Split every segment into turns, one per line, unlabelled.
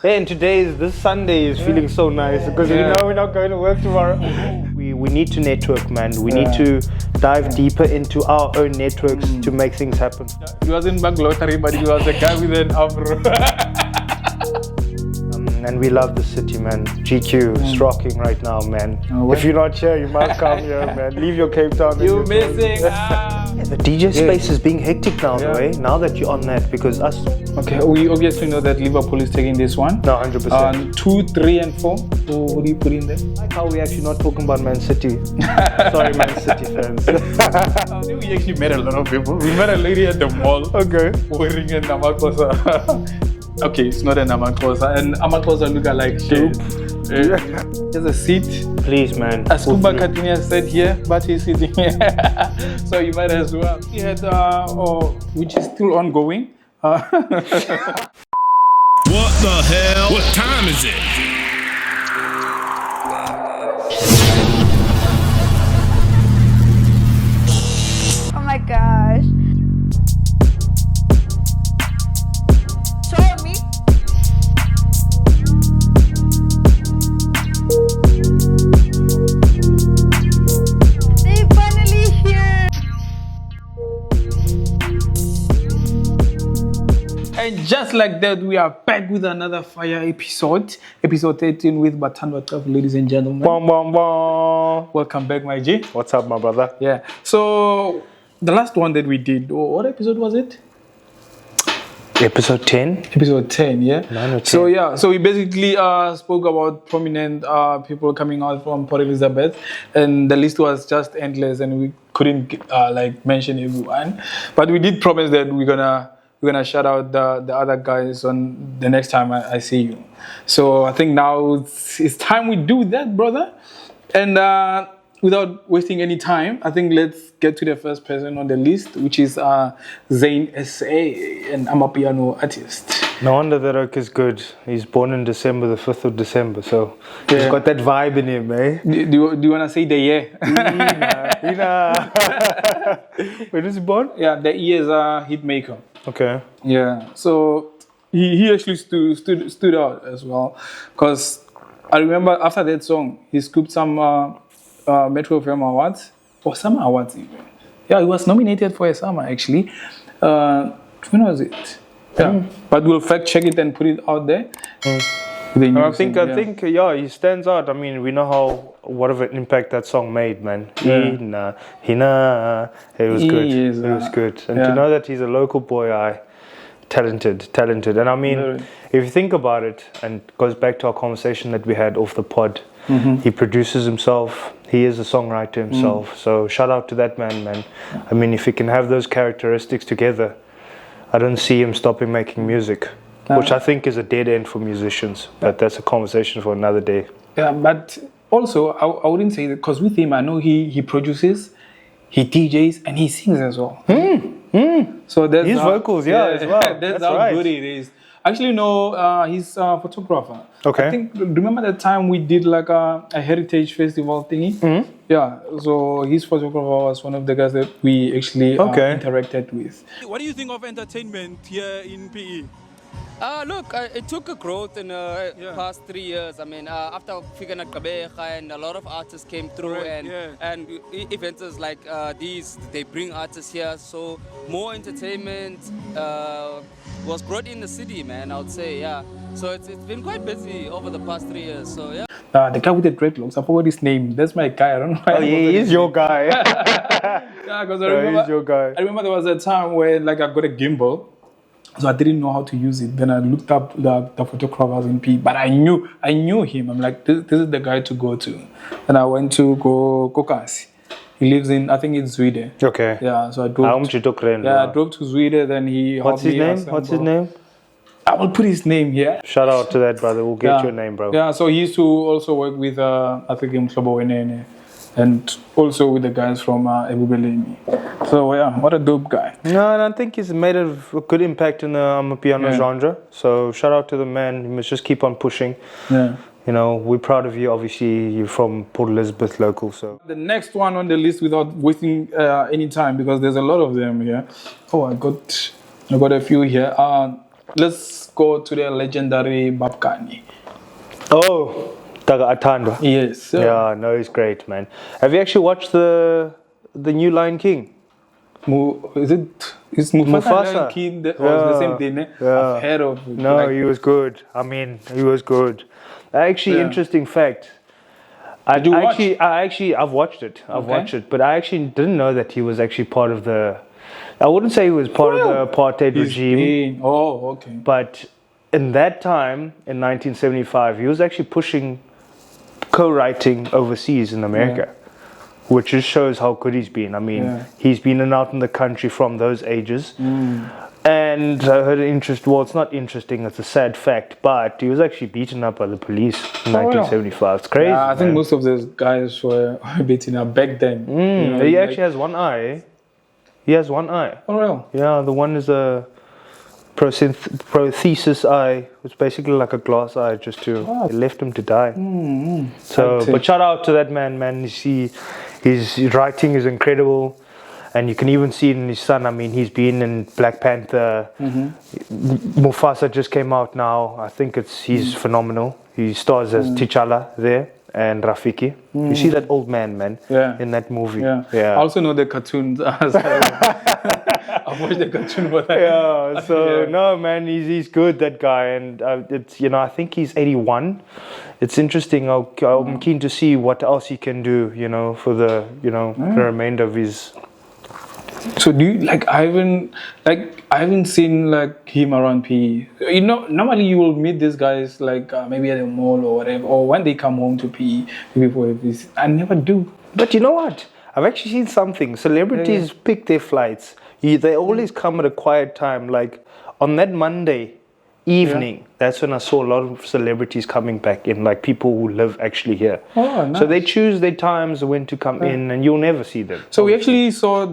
Hey, and this Sunday is feeling so nice because we know we're not going to work tomorrow. We need to network, man. We need to dive deeper into our own networks to make things happen.
He was in Bank Lottery, but he was a guy with an afro.
And we love the city, man. GQ is rocking right now, man. If you're not here, you must come here, man. Leave your Cape Town.
You're missing.
The DJ space is being hectic now, way. Now that you're on that, because us.
Okay, we obviously know that Liverpool is taking this one.
No, 100%. 2,
3, and 4. So what do you put in there?
Like how we actually not talking about Man City. Sorry, Man City fans.
We actually met a lot of people. We met a lady at the mall.
Okay.
Wearing a Namakosa. Okay, it's not a Namakosa. And Namakosa look like shit. There's a seat.
Please, man.
As Kuba Katinia said here, but he's sitting here. So you might as well. We had, which is still ongoing.
What the hell? What time is it?
Oh my gosh. Show me. They finally here.
And just like that, we are back with another fire episode. Episode 13 with BalkanBurgerPE, ladies and gentlemen.
Bom, bom, bom.
Welcome back, my G.
What's up, my brother?
Yeah. So, the last one that we did, what episode was it?
Episode 10?
Episode 10, yeah?
9 or 10.
So, yeah. So, we basically spoke about prominent people coming out from Port Elizabeth. And the list was just endless and we couldn't mention everyone. But we did promise that we're gonna shout out the other guys on the next time I see you. So I think now it's time we do that, brother. And without wasting any time, I think let's get to the first person on the list, which is Zane S.A., and I'm a piano artist.
No wonder that oak is good. He's born in December, the 5th of December, so he's got that vibe in him, eh?
Do you want to say the year?
Ina. When was he born?
Yeah, the year is a hit maker.
Okay.
Yeah, so he actually stood out as well, because I remember after that song, he scooped some Metro Film Awards, or Summer Awards even. Yeah, he was nominated for a Summer actually. When was it? Yeah, but we'll fact check it and put it out there.
I think, he stands out. I mean, we know what of an impact that song made, man. It was good. It was good. And to know that he's a local boy, talented. And I mean, if you think about it, and it goes back to our conversation that we had off the pod, he produces himself. He is a songwriter himself. So shout out to that man. I mean, if he can have those characteristics together, I don't see him stopping making music. Which I think is a dead end for musicians, but that's a conversation for another day.
Yeah, but also I wouldn't say that, because with him I know he produces, he DJs, and he sings as well. So that's
his vocals, as well.
That's how good it is. Actually, no, he's a photographer. Okay. I think remember the time we did like a heritage festival thingy. Yeah. So his photographer was one of the guys that we actually interacted with.
What do you think of entertainment here in PE?
Look, it took a growth in the past 3 years. I mean, after Gqeberha and a lot of artists came through, and events like these, they bring artists here. So more entertainment was brought in the city, man, I would say, So it's been quite busy over the past 3 years, so yeah.
The guy with the dreadlocks, I forgot his name. That's my guy, I don't know why.
He is your guy.
Yeah, because
he's your guy.
I remember there was a time where I got a gimbal. So I didn't know how to use it. Then I looked up the photographers in P, but I knew him. I'm like, this is the guy to go to. And I went to Kokasi. He lives in, I think it's Sweden.
Okay.
Yeah, so I drove. I drove to Sweden. Then he.
What's his name?
I will put his name here.
Shout out to that brother. We'll get your name, bro.
Yeah. So he used to also work with I think Mhlobo and also with the guys from Ebubeleni. So yeah, what a dope guy.
No, and I think he's made a good impact in the Amapiano genre. So shout out to the man. He must just keep on pushing.
Yeah.
You know, we're proud of you. Obviously, you're from Port Elizabeth local. So
the next one on the list, without wasting any time, because there's a lot of them here. Oh, I got a few here. let's go to the legendary Balkan.
Oh, Taga Atandwa.
Yes.
Yeah, no, he's great, man. Have you actually watched the new Lion King?
Is Mufasa Lion King the same thing?
Yeah.
I've heard of it.
No,
like,
he was good. I mean, he was good. Actually, interesting fact.
Did you watch?
I've watched it. I've watched it, but I actually didn't know that he was actually part of the. I wouldn't say he was part of the apartheid regime.
Oh, okay.
But in that time, in 1975, he was actually pushing co-writing overseas in America, which just shows how good he's been. I mean, he's been out in the country from those ages. And I heard well, it's not interesting, it's a sad fact, but he was actually beaten up by the police in 1975. It's crazy.
Yeah, I think most of those guys were beaten up back then. You know,
he actually has one eye. He has one eye.
Oh, real?
Yeah, the one is a prothesis eye. It's basically like a glass eye, just to it left him to die. So, but shout out to that man. You see, his writing is incredible. And you can even see it in his son. I mean, he's been in Black Panther. Mufasa just came out now. I think he's phenomenal. He stars as T'Challa there and Rafiki. You see that old man, in that movie.
Yeah. I also know the cartoons. I've watched the cartoon for that.
Yeah. So no, man, he's good, that guy, and it's I think he's 81. It's interesting. I'm keen to see what else he can do. For the the remainder of his.
So do you I haven't seen him around PE. Normally you will meet these guys maybe at the mall or whatever, or when they come home to PE, maybe for a visit. I never do.
But you know what? I've actually seen something. Celebrities pick their flights. They always come at a quiet time. Like on that Monday evening, that's when I saw a lot of celebrities coming back in, like people who live actually here.
Oh, nice.
So they choose their times when to come in, and you'll never see them.
So we actually saw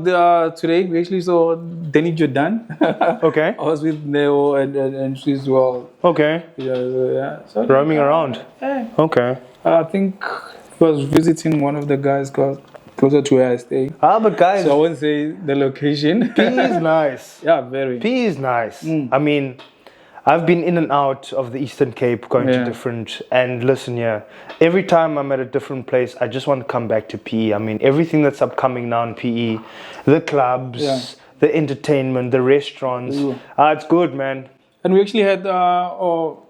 today. We actually saw Danny Jordan.
Okay.
I was with Neo and she's well.
Okay.
So,
roaming around.
Yeah.
Okay.
I think he was visiting one of the guys closer to where I stay.
But guys,
so I won't say the location.
P is nice.
Yeah, very.
P is nice. I mean, I've been in and out of the Eastern Cape, going to different, and listen here, every time I'm at a different place, I just want to come back to PE. I mean, everything that's upcoming now in PE, the clubs, the entertainment, the restaurants, it's good, man.
And we actually had,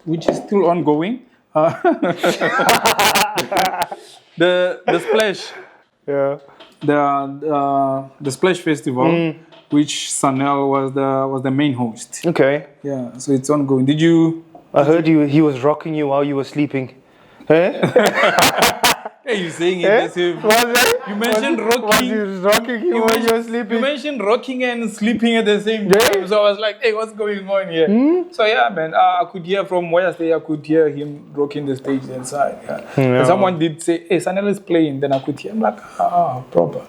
which is still ongoing, the Splash.
Yeah.
The Splash Festival. Which Sanel was the main host.
Okay.
Yeah, so it's ongoing. Did you?
I heard he was rocking you while you were sleeping.
Hey, you saying it as if you mentioned rocking.
Was he rocking you while you were sleeping?
You mentioned rocking and sleeping at the same time. So I was like, hey, what's going on here? So yeah, man, I could hear from where I stay. I could hear him rocking the stage inside. And someone did say, hey, Sanel is playing. Then I could hear him like, proper.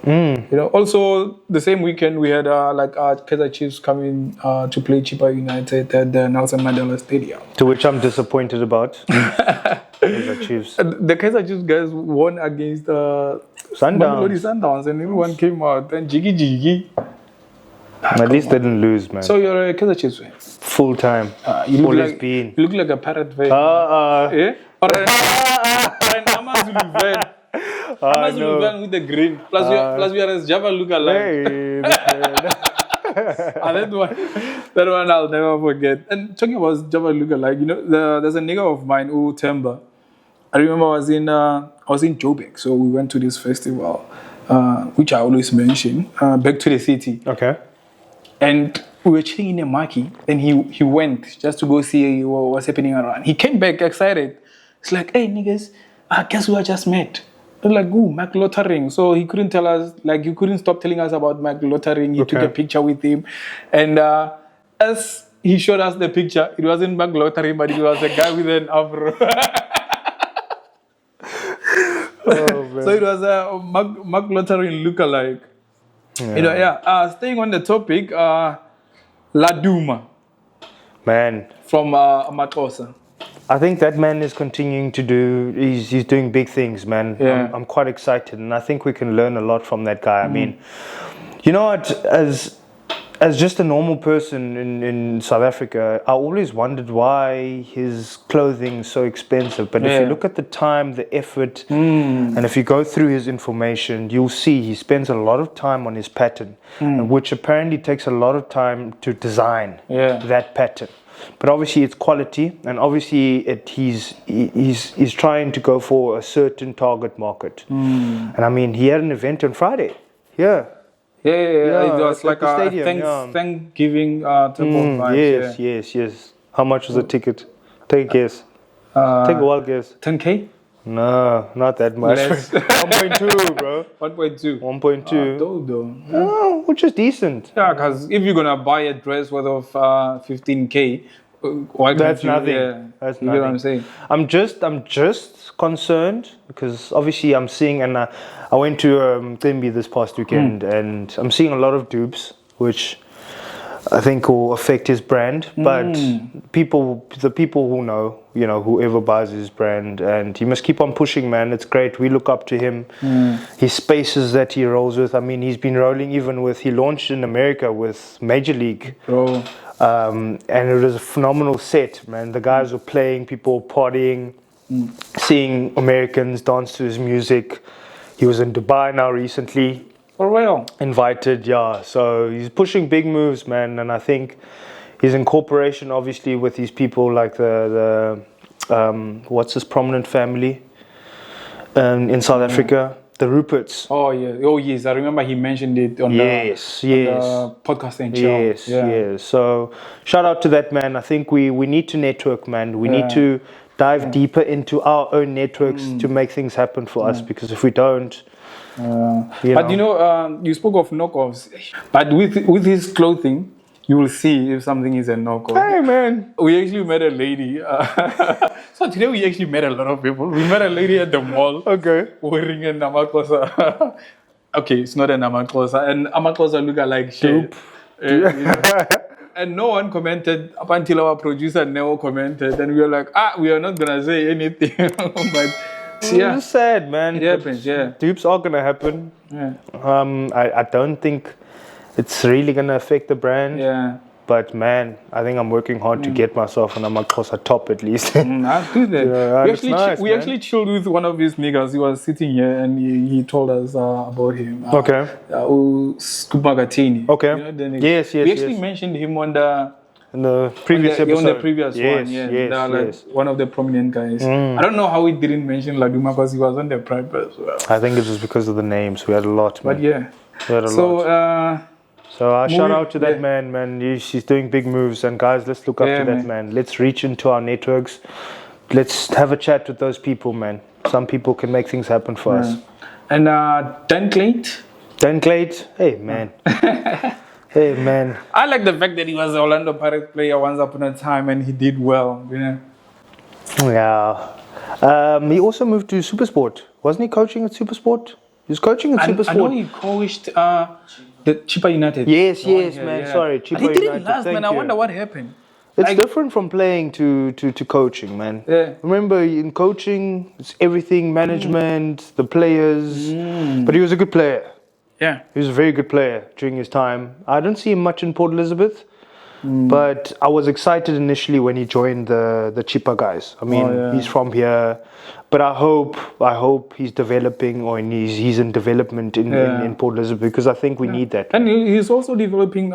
Also the same weekend we had Kaizer Chiefs coming to play Chippa United at the Nelson Mandela Stadium.
To which I'm disappointed about. Kaizer Chiefs.
The Kaizer Chiefs guys won against Sundowns, and everyone came out and jiggy.
At least they didn't lose, man.
So you're a Kaizer Chiefs fan?
Full time.
You
look
like a Parrot fan.
Yeah?
Or an Amazulu fan. Amazulu fan with the green. Plus we are as Java look alike. That one I'll never forget. And talking about Java lookalike, there's a nigga of mine who Temba. I remember I was in Joburg, so we went to this festival, which I always mention, back to the city.
Okay. And
we were chilling in a marquee, and he went just to go see what's happening around. He came back excited. It's like, hey niggas, guess who I just met? They're like, ooh, Mac Lottering. So he couldn't tell us, he couldn't stop telling us about Mac Lottering. He took a picture with him. And as he showed us the picture, it wasn't Mac Lottering, but it was a guy with an afro. So it was a Mac Lottering lookalike. Staying on the topic, Laduma.
Man.
From Matosa.
I think that man is continuing to do, he's doing big things, man.
Yeah.
I'm quite excited, and I think we can learn a lot from that guy. I mean, you know what, as as just a normal person in South Africa, I always wondered why his clothing is so expensive. But if you look at the time, the effort, and if you go through his information, you'll see he spends a lot of time on his pattern, which apparently takes a lot of time to design that pattern. But obviously it's quality, and obviously he's trying to go for a certain target market. And I mean, he had an event on Friday. Yeah.
It was like a
stadium,
Thanksgiving type of vibe.
Yes. How much was the ticket? Take a guess. Take a wild guess.
10K?
No, not that much.
Less.
1.2, bro.
1.2.
1.2.
Though.
Oh, which is decent.
Yeah, because if you're gonna buy a dress worth of 15K, why
That's
you,
nothing. That's
you
nothing.
know what I'm saying?
I'm just concerned because obviously I'm seeing, and I went to Thembi this past weekend, and I'm seeing a lot of dupes, which I think will affect his brand. But the people who know, whoever buys his brand, and he must keep on pushing, man. It's great. We look up to him. His spaces that he rolls with. I mean, he's been rolling he launched in America with Major League.
Bro.
And it was a phenomenal set, man. The guys were playing, people were partying, seeing Americans dance to his music. He was in Dubai now recently.
For real?
Invited, yeah. So he's pushing big moves, man. And I think his incorporation, obviously, with these people like the what's his prominent family in South Africa, the Ruperts.
Oh yeah. Oh yes, I remember he mentioned it on the podcast and show.
Yes. So shout out to that man. I think we need to network, man. We need to dive deeper into our own networks to make things happen for us, because if we don't,
but you spoke of knockoffs, but with his clothing, you will see if something is a knockoff.
Hey man,
we actually met a lady. So today we actually met a lot of people. We met a lady at the mall.
Okay.
Wearing a namaklosa. Okay, it's not a namaklosa. And namaklosa look like shit. And no one commented up until our producer Neo commented, and we were like, we are not gonna say anything. But
it's sad, man.
It happens,
Dupes are gonna happen.
Yeah.
I don't think it's really gonna affect the brand.
Yeah.
But man, I think I'm working hard to get myself an Amakhosa top at least.
That's good then. We
Yeah,
actually chilled with one of his niggas. He was sitting here and he told us about him.
Okay.
Skumagatini.
Okay. Yes.
We actually mentioned him on the
previous episode.
On the previous one, yes. One of the prominent guys. I don't know how we didn't mention Laduma because he was on the prep as well.
I think it was because of the names. We had a lot, man.
But yeah.
We had a lot. So shout out to that man. She's doing big moves, and guys, let's look up to that man. Let's reach into our networks. Let's have a chat with those people, man. Some people can make things happen for us.
And Dan Clate,
hey man. Hey man.
I like the fact that he was an Orlando Pirates player once upon a time, and he did well.
Yeah. He also moved to Supersport. Wasn't he coaching at Supersport? He was coaching at Supersport.
I know he coached the Chippa United.
Yes, man. Yeah. Sorry, Chippa United.
He didn't last, man. I wonder what happened.
It's different from playing to coaching, man.
Yeah.
Remember, in coaching, it's everything, management, the players. But he was a good player.
Yeah.
He was a very good player during his time. I don't see him much in Port Elizabeth. But I was excited initially when he joined the Chippa guys. I mean, he's from here. But I hope he's developing, or he's in development in Port Elizabeth, because I think we need that.
And he's also developing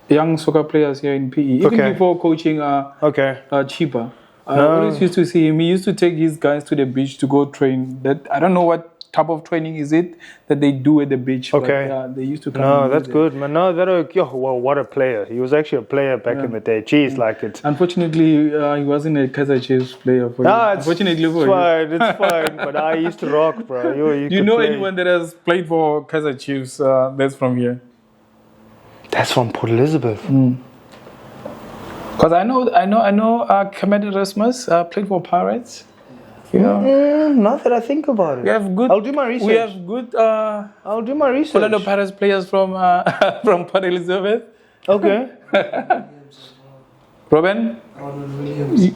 young soccer players here in PE. Even before coaching Chippa. I always used to see him. He used to take his guys to the beach to go train. I don't know what type of training is it that they do at the beach.
Okay.
But, they used to come.
No, that's good, man. No, what a player. He was actually a player back in the day. Jeez, like it.
Unfortunately, he wasn't a Kaizer Chiefs player for you. Unfortunately for you.
It's fine. But I used to rock, bro.
You know anyone that has played for Kaizer Chiefs that's from here?
That's from Port Elizabeth.
Because I know Kamed Rasmus played for Pirates.
Not that I think about it. I'll do my research.
We have good.
I'll do my research.
Orlando Pirates players from Port Elizabeth.
Okay.
Robin Williams.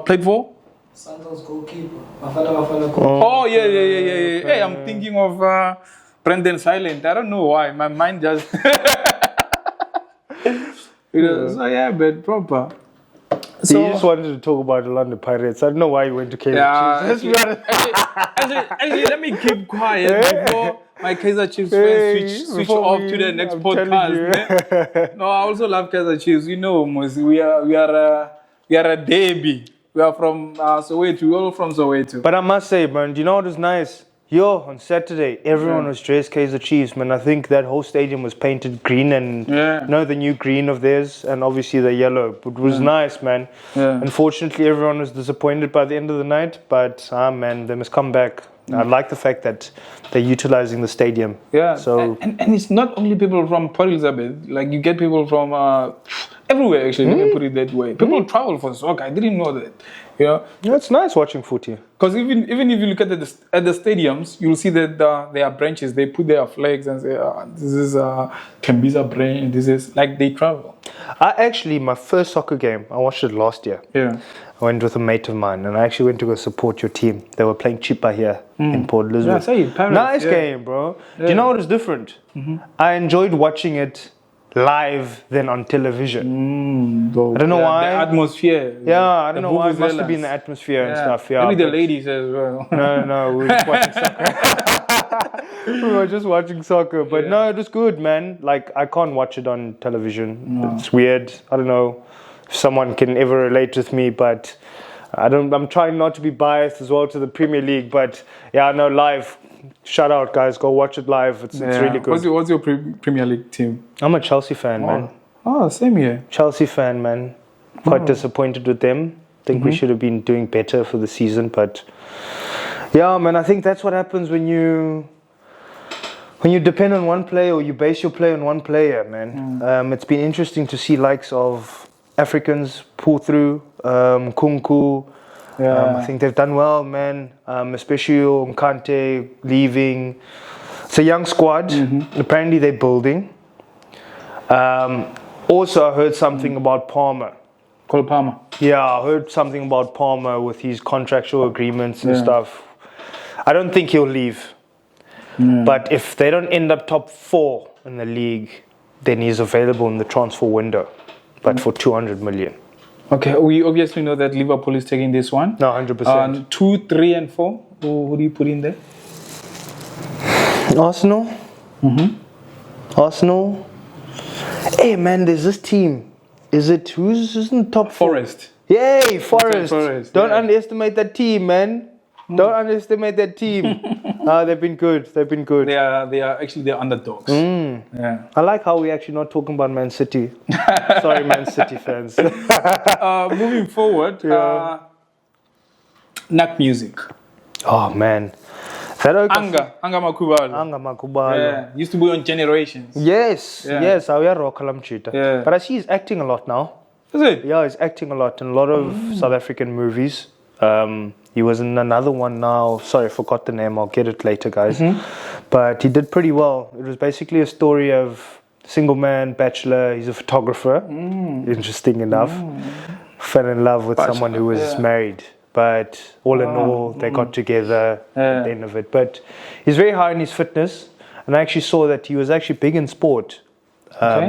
Played for?
Santos goalkeeper.
Oh yeah. Hey, I'm thinking of Brendan Silent. I don't know why. My mind just. So yeah, but proper.
So he just wanted to talk about the London Pirates. I don't know why he went to Kaizer Chiefs. Let's be honest.
Actually, let me keep quiet before my Kaizer Chiefs fans switch off to the next podcast. No, I also love Kaizer Chiefs. You know, Mos, we are a derby. We are from Soweto. We're all from Soweto.
But I must say, man, you know what was nice? On Saturday, everyone was dressed Kaizer Chiefs, man. I think that whole stadium was painted green and, the new green of theirs and obviously the yellow. But it was nice, man. Yeah. Unfortunately, everyone was disappointed by the end of the night, but, man, they must come back. I like the fact that they're utilizing the stadium.
Yeah,
so
and it's not only people from Port Elizabeth. Like, you get people from everywhere, actually, let me put it that way. People travel for soccer. I didn't know that. Yeah,
it's nice watching footy.
Because even if you look at the stadiums, you'll see that there are branches. They put their flags and say, this is Tembisa branch. This is like they travel.
My first soccer game, I watched it last year.
Yeah.
I went with a mate of mine and I actually went to go support your team. They were playing Chipa here in Port Elizabeth. Nice game, bro. Yeah. Do you know what was different? I enjoyed watching it live than on television. I don't know why.
The atmosphere.
Yeah, I don't know why. It must have been the atmosphere and stuff. Yeah,
maybe the ladies as well.
No, we were just watching soccer. We were just watching soccer. But no, it was good, man. Like, I can't watch it on television. No. It's weird. I don't know if someone can ever relate with me, but I'm trying not to be biased as well to the Premier League. But yeah, no, live. Shout out, guys. Go watch it live. It's really good.
What's your Premier League team?
I'm a Chelsea fan, man.
Oh, same here.
Chelsea fan, man. Quite disappointed with them. Think we should have been doing better for the season. But yeah, man, I think that's what happens when you depend on one player or you base your play on one player, man. It's been interesting to see likes of Africans pull through. Kunku. I think they've done well, man. Especially Nkante leaving. It's a young squad. Apparently they're building. Also, I heard something about Palmer.
Cole Palmer?
Yeah, I heard something about Palmer with his contractual agreements and stuff. I don't think he'll leave. But if they don't end up top 4 in the league, then he's available in the transfer window. But for 200 million.
Okay, we obviously know that Liverpool is taking this one.
No, 100%.
2, 3, and 4. Who do you put in there?
Arsenal. Arsenal. Hey, man, there's this team. Who's in the top 4?
Forest.
Yay, Forest. Don't underestimate that team, man. Don't underestimate that team. They've been good. They are actually the underdogs. Yeah. I like how we're actually not talking about Man City. Sorry, Man City fans.
Moving forward, Nak music.
Oh man.
Anga Makubalo. Yeah. Used to be on Generations.
Yes. I wear Rokalam Cheetah. Yeah. But I see he's acting a lot now.
Is it?
Yeah, he's acting a lot in a lot of South African movies. He was in another one now. Sorry, I forgot the name. I'll get it later, guys. But he did pretty well. It was basically a story of single man, bachelor. He's a photographer. Interesting enough. Fell in love with someone who was married. But all in all, they got together at the end of it. But he's very high in his fitness. And I actually saw that he was actually big in sport.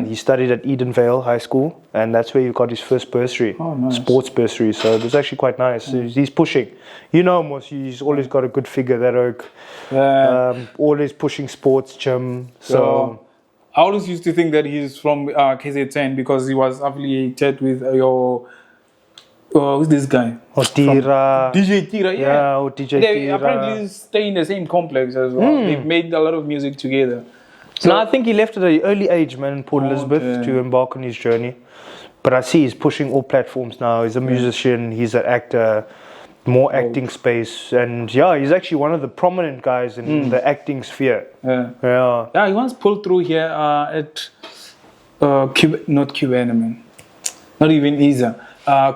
He studied at Edenvale High School, and that's where he got his first bursary, sports bursary. So it was actually quite nice. He's pushing. You know him, he's always got a good figure, that oak. Always pushing sports, gym. So
I always used to think that he's from KZN because he was affiliated with your... who's this guy?
Tira.
DJ Tira,
yeah. DJ Tira.
They apparently stay in the same complex as well. They've made a lot of music together.
So I think he left at an early age, man, in Port Elizabeth to embark on his journey. But I see he's pushing all platforms now. He's a musician, he's an actor, more acting space. And he's actually one of the prominent guys in the acting sphere. Yeah,
he once pulled through here at not Qeberha, man. Not even Isa.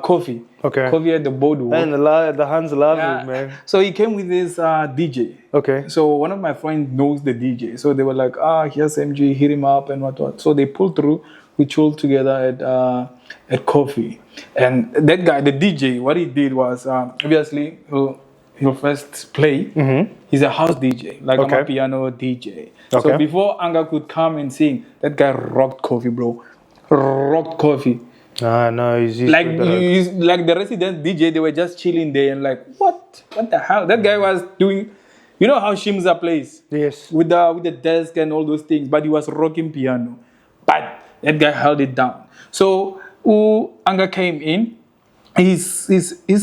Coffee.
Okay.
Coffee at the boardwalk.
And the Hans love it, man.
So he came with his DJ.
Okay.
So one of my friends knows the DJ. So they were like, here's MG, hit him up and what. So they pulled through. We chilled together at Coffee. And that guy, the DJ, what he did was, obviously, he'll first play. He's a house DJ, like I'm a piano DJ. So before Anga could come and sing, that guy rocked Coffee, bro. rocked coffee.
No, he's
Like like the resident DJ, they were just chilling there and like, what the hell? That guy was doing, you know how Shimza plays?
Yes.
With the desk and all those things, but he was rocking piano. But that guy held it down. So Anga came in. His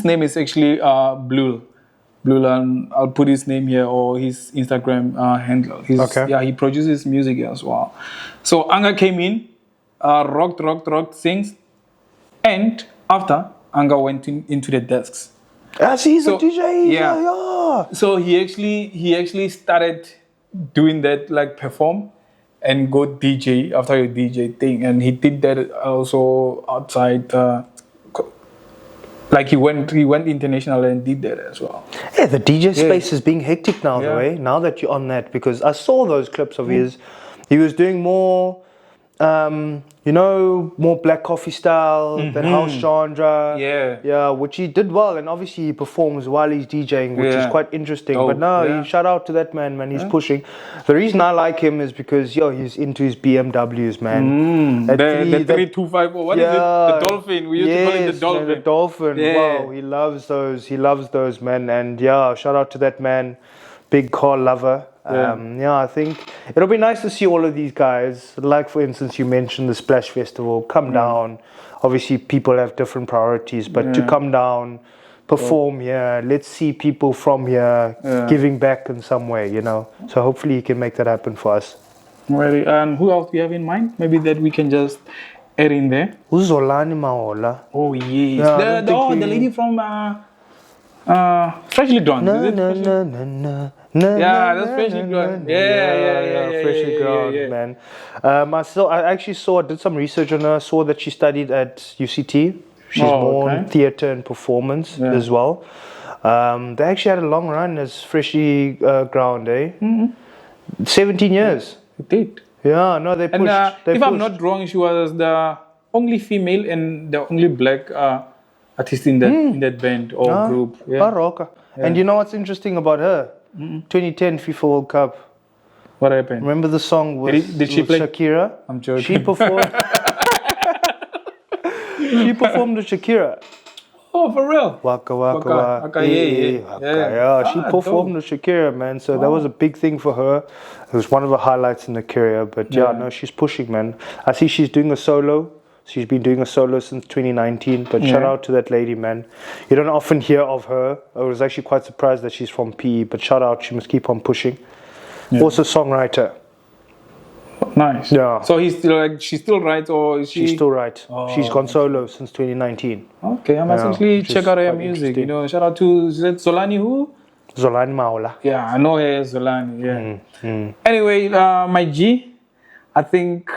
name is actually Blue. And I'll put his name here or his Instagram handle.
Okay.
Yeah, he produces music as well. So Anga came in, rocked, sings, and after Anga went into the desks.
He's a DJ.
Yeah. So he actually started doing that, like perform and go DJ after your DJ thing, and he did that also outside. Like he went international and did that as well.
Yeah, the DJ space is being hectic now, the way. Now that you're on that, because I saw those clips of his. He was doing more, more black coffee style, that house genre. Yeah, which he did well, and obviously he performs while he's DJing, which is quite interesting. But no, shout out to that man. He's pushing. The reason I like him is because he's into his BMWs, man.
The 325, what is it? The Dolphin. We used to call it the Dolphin.
Man, the Dolphin.
Yeah.
Wow, he loves those, man. And shout out to that man, big car lover. I think it'll be nice to see all of these guys. Like, for instance, you mentioned the Splash Festival. Come down. Obviously, people have different priorities, but to come down, perform here. Let's see people from here giving back in some way, So hopefully, he can make that happen for us.
Ready. And who else do you have in mind? Maybe that we can just add in there.
Who's Zolani Maola?
Oh yes, the lady from Freshly Drawn. Yeah, that's Freshly Drawn. Yeah,
Freshly Drawn, man. I did some research on her. Saw that she studied at UCT. She's more in theatre and performance as well. They actually had a long run as Freshly Ground, 17 years.
It did.
Yeah, no, they pushed.
And if I'm not wrong, she was the only female and the only black artist in that band or group.
Yeah. And you know what's interesting about her? 2010 FIFA World Cup.
What happened?
Remember the song with,
did she play?
Shakira?
I'm joking.
She performed. She performed with Shakira.
Oh, for real?
Waka waka. Yeah. She performed with Shakira, man. So that was a big thing for her. It was one of the highlights in her career. But she's pushing, man. I see she's doing a solo. She's been doing a solo since 2019, but shout out to that lady, man. You don't often hear of her. I was actually quite surprised that she's from PE, but shout out, she must keep on pushing. Also songwriter.
Nice.
Yeah.
So she still writes, or is she?
She still writes. She's gone solo since 2019.
Okay, I must actually check out her music. Shout out to Zolani who?
Zolani Maola.
Yeah, I know her as Zolani, Anyway, my G, I think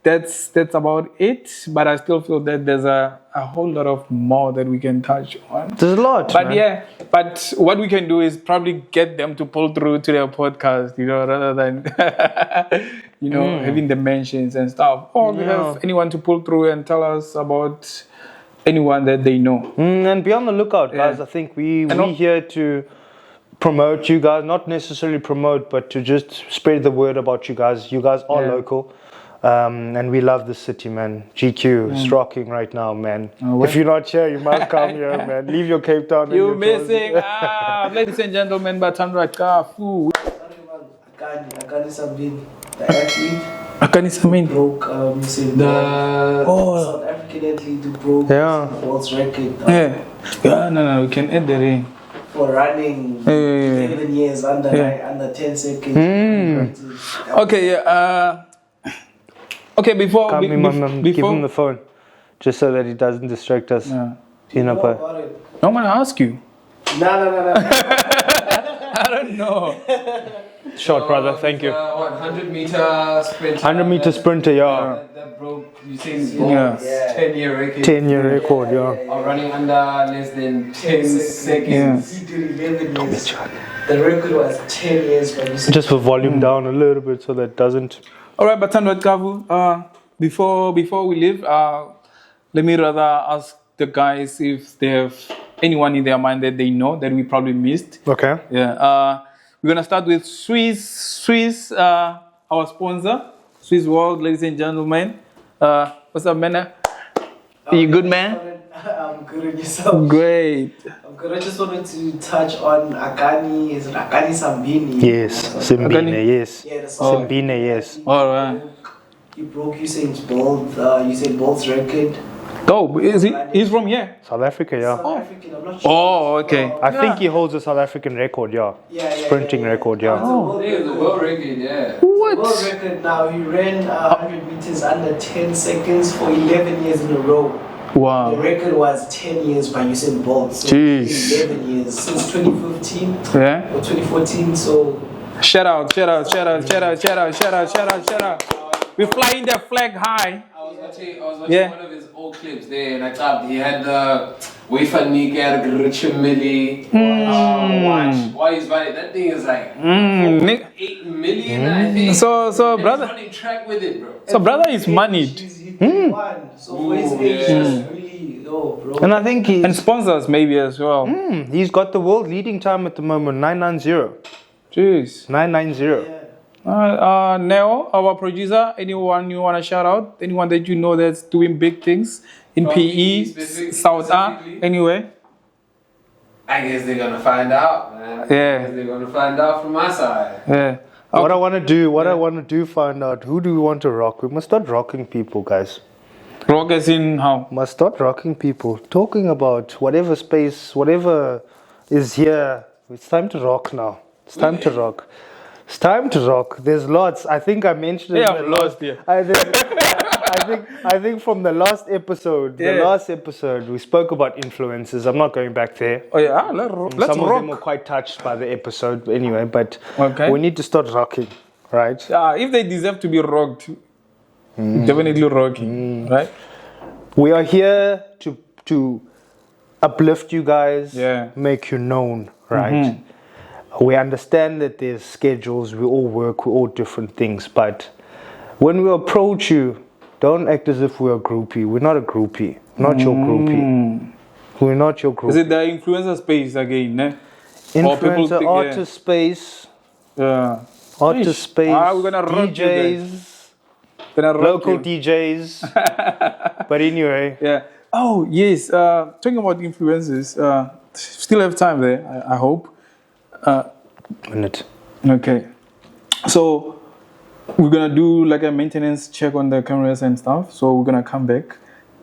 that's about it, but I still feel that there's a whole lot of more that we can touch on.
There's a lot,
but
man.
But what we can do is probably get them to pull through to their podcast, rather than having the mentions and stuff. Or we have anyone to pull through and tell us about anyone that they know.
And be on the lookout, guys. I think we here to promote you guys, not necessarily promote, but to just spread the word about you guys. You guys are local. And we love the city, man. GQ is rocking right now, man. If you're not here, you must come here, man. Leave your Cape Town.
You're missing. Ladies and gentlemen, Batandra Kafu.
Akani Sabin, the athlete.
Akani Sabin
broke South African athlete who broke the world's record.
No, we can end the ring.
For running 11 years under 10 seconds.
Okay, okay, before
give him the phone, just so that he doesn't distract us.
No, I'm
gonna ask you.
No.
I don't know.
Short, brother. Thank you.
100-meter sprinter.
100-meter sprinter,
That broke Usain Bolt's 10-year record.
10-year record,
Of running under less than 10 seconds.
He did 11 years. The record was 10 years.
Just for volume down a little bit so that it doesn't.
All right, Batandra Kavu. Before we leave, let me rather ask the guys if they have anyone in their mind that they know that we probably missed.
Okay.
Yeah. We're gonna start with Swiss, our sponsor, Swiss World, ladies and gentlemen. What's up, man? You good, man?
I'm good at yourself.
Great.
I'm good. I just wanted to touch on Akani. Is it Akani Sambini?
Yes, Simbine, yes.
Yeah, the song.
Simbine, yes.
All right.
He broke Usain Bolt's record.
Oh, he's from here?
South Africa, yeah.
South African, I'm not sure.
Oh, okay.
I think he holds a South African record, yeah. Sprinting record, yeah.
I think it's a world record, yeah.
What?
World record now. He ran 100 meters under 10 seconds for 11 years in a row. The
Wow.
record was 10 years by Usain Bolt. So
Jeez.
11 years since 2015
Yeah.
or 2014. So
Shout out. We're flying the flag high.
I was watching
Yeah.
one of his old clips there, and I thought he had the wafer nika Richemili watch. Why he's running? That thing is like 8 million, I think.
So
And
brother,
he's running track with it, bro.
so brother is moneyed.
he's 31. So for his age, that's really low, bro.
And I think
And sponsors maybe as well.
he's got the world leading time at the moment, 990.
Jeez.
990.
Neo, our producer, anyone you want to shout out? Anyone that you know that's doing big things in PE, South A, anyway?
I guess they're gonna find out, man. I guess they're gonna find out from my side.
Yeah.
What I want to do, find out who do we want to rock. We must start rocking people, guys.
Rock as in how?
Must start rocking people. Talking about whatever space, whatever is here. It's time to rock now. It's time to rock. It's time to rock. There's lots. I think I mentioned it.
Yeah, I'm lost here.
I think from the last episode, we spoke about influences. I'm not going back there.
Oh yeah, let's
Some of them were
rock.
quite touched by the episode anyway, but
Okay.
we need to start rocking, right?
If they deserve to be rocked, definitely rocking, right?
We are here to uplift you guys, make you known, right? We understand that there's schedules, we all work, we all different things, but when we approach you, don't act as if we're a groupie. We're not a groupie. Not your groupie. We're not your groupie.
Is it the influencer space again? Eh? Or people
Influencer,
think,
artist space,
Yeah.
artist space,
We're gonna rock you
DJs,
Gonna rock
local
you.
DJs. But anyway,
Yeah. Oh yes. Talking about influencers. Still have time there. I hope.
minute.
Okay. So we're gonna do like a maintenance check on the cameras and stuff. So we're gonna come back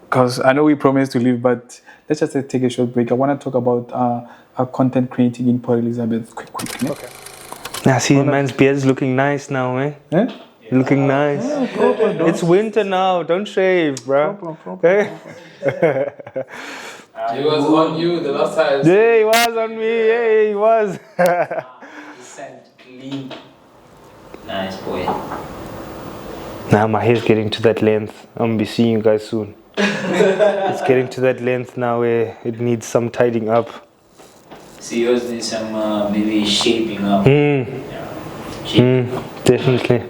because I know we promised to leave, but let's just take a short break. I want to talk about our content creating in Port Elizabeth quickly.
Okay. Now see, the man's beard's looking nice now, eh?
Eh?
Looking nice. It's winter now. Don't shave, bro. Okay?
It was on you the last time.
Yeah, he was on me. Yeah, he was.
Clean. Nice boy.
Now my hair's getting to that length. I'm gonna be seeing you guys soon. It's getting to that length now where it needs some tidying up.
So yours needs some maybe shaping up.
Definitely.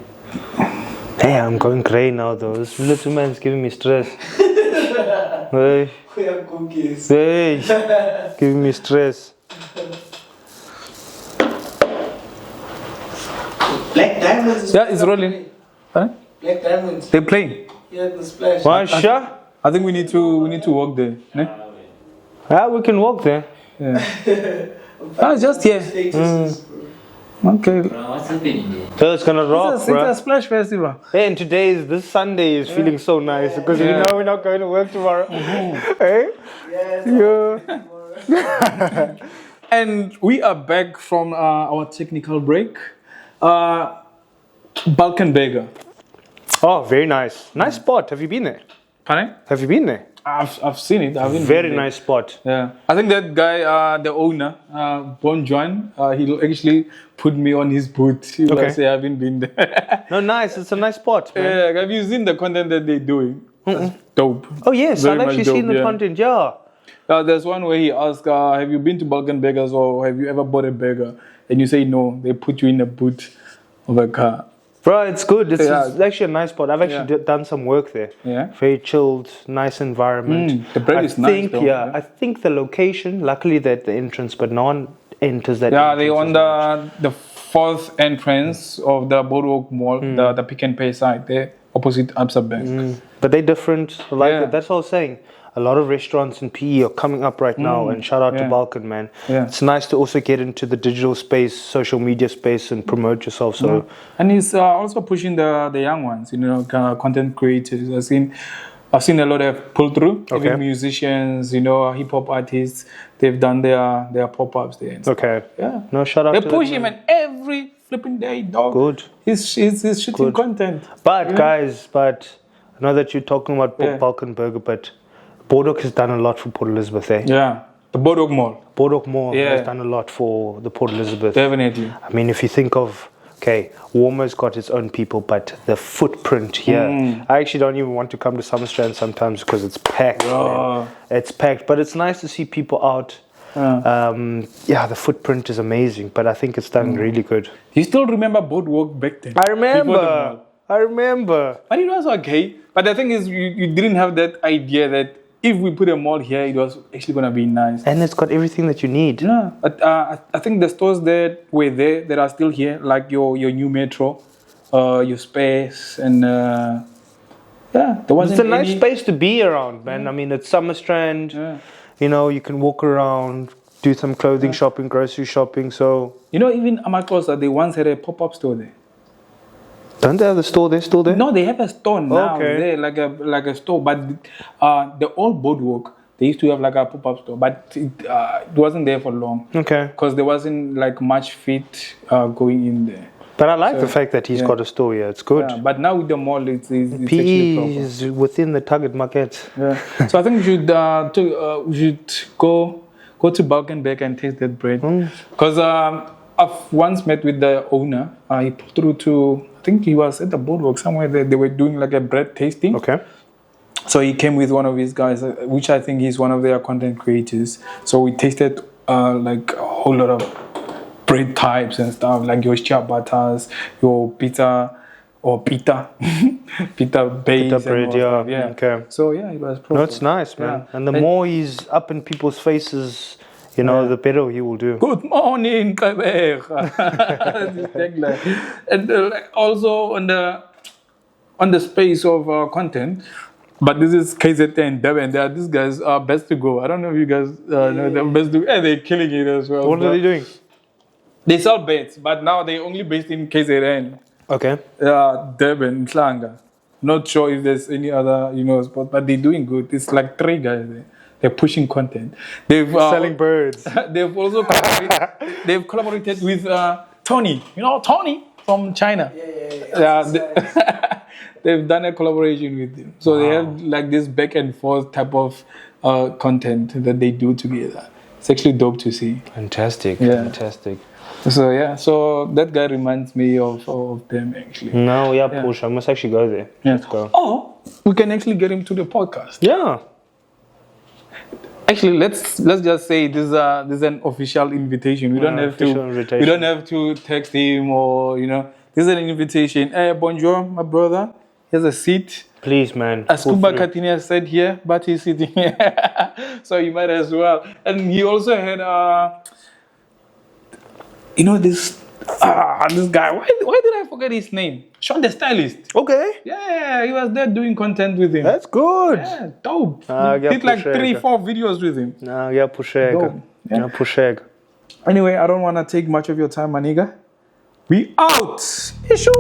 Hey, I'm going grey now though. This little man's giving me stress. Hey,
We have cookies.
hey, giving me stress.
Black Diamonds is
Yeah, it's rolling. Huh?
Black Diamonds.
They're playing.
Yeah, the splash.
Why, sure?
I think we need to walk there. Ne?
Yeah, we can walk there.
Just here. Okay.
What's happening there?
So it's gonna rock,
It's
bro.
a splash festival.
Hey, and this Sunday is feeling so nice because we know we're not going to work tomorrow. Hey? Yeah.
And we are back from our technical break. BalkanBurger.
Oh, very nice. Nice spot. Have you been there?
Pardon?
Have you been there?
I've seen it. I haven't
Very
been there.
nice spot.
Yeah, I think that guy, the owner, Bon Juan, he actually put me on his boot. He
Okay.
say I haven't been there.
No, nice. It's a nice spot, man.
Yeah, have you seen the content that they're doing? That's dope.
Oh, yes.
Very
I've
much
actually
dope,
seen the
yeah.
content. Yeah.
There's one where he asked, have you been to BalkanBurgers or have you ever bought a burger? And you say no. They put you in a boot of a car.
Bro, it's good. It's
Yeah.
actually a nice spot. I've actually done some work there.
Yeah.
Very chilled, nice environment.
The bread
I
is nice,
think,
though,
yeah,
yeah.
I think the location, luckily they're at the entrance, but no one enters that
Yeah,
entrance
they on
as much.
the fourth entrance of the Boardwalk Mall, the Pick and Pay side there, opposite Absa Bank.
But they're different. Like that's what I was saying. A lot of restaurants in PE are coming up right now, and shout out to Balkan, man.
Yeah.
It's nice to also get into the digital space, social media space, and promote yourself. So,
and he's also pushing the young ones, you know, kind of content creators. I've seen a lot of pull through. Even musicians, you know, hip hop artists. They've done their pop ups there. And stuff. Yeah.
No, shout out.
They push him, and every flipping day, dog.
Good.
He's shooting content.
But guys, I know that you're talking about BalkanBurger, but Boardwalk has done a lot for Port Elizabeth, eh?
Yeah, the Boardwalk Mall.
Boardwalk Mall has done a lot for the Port Elizabeth.
Definitely.
I mean, if you think of, Warmer's got its own people, but the footprint here, I actually don't even want to come to Summerstrand sometimes because it's packed. It's packed, but it's nice to see people out. The footprint is amazing, but I think it's done really good.
You still remember Boardwalk back then?
I remember.
But it was okay. But the thing is, you didn't have that idea that if we put a mall here, it was actually going to be nice.
And it's got everything that you need.
Yeah. But I think the stores that were there that are still here, like your new Metro, your Space, and there wasn't
It's a nice space to be around, man. I mean, it's Summerstrand.
Yeah.
You know, you can walk around, do some clothing shopping, grocery shopping. So,
you know, even Amakosa, they once had a pop-up store there.
Don't they have the store there still there?
No, they have a store now there, like a store. But the old Boardwalk, they used to have like a pop-up store, but it wasn't there for long.
Okay.
Because there wasn't like much fit going in there.
But I like the fact that he's got a store here. It's good.
Yeah, but now with the mall, it's
PE
actually proper.
is within the target market.
Yeah. So I think we should go to Balkanburg and taste that bread. Because I've once met with the owner. He put through to, I think he was at the Boardwalk somewhere there. They were doing like a bread tasting.
Okay.
So he came with one of his guys, which I think he's one of their content creators. So we tasted like a whole lot of bread types and stuff, like your ciabattas, your pita or pita base,
bread,
yeah.
Okay.
So yeah, it was proper.
No, it's nice, man. And the more he's up in people's faces, you know, the better he will do.
Good morning, Gqeberha. And also on the space of content. But this is KZN and Durban. These guys are Beds2Go. I don't know if you guys know them. Beds2Go. Yeah, they're killing it as well.
What are they doing?
They sell beds, but now they're only based in KZN.
Okay.
Durban, Mhlanga. Not sure if there's any other, spot, but they're doing good. It's like 3 guys there. They're pushing content. They've
selling birds.
They've also collaborated with Tony. You know Tony from China. They've done a collaboration with him. So they have like this back and forth type of content that they do together. It's actually dope to see.
Fantastic. Yeah. Fantastic.
So that guy reminds me of them actually.
No, push. I must actually go there.
Yeah.
Let's go.
Oh, we can actually get him to the podcast.
Yeah.
Actually, let's just say this is an official invitation. We don't have to text him or This is an invitation. Hey, bonjour, my brother. Here's a seat. Please, man. As Kumba Katinia said here, but he's sitting here. So you might as well. And he also had, this guy. Why did I forget his name? Sean the Stylist.
Okay.
Yeah, he was there doing content with him.
That's good.
Yeah, dope. Did like 3-4 videos with him. Anyway, I don't want to take much of your time, my nigga. We out. Issue.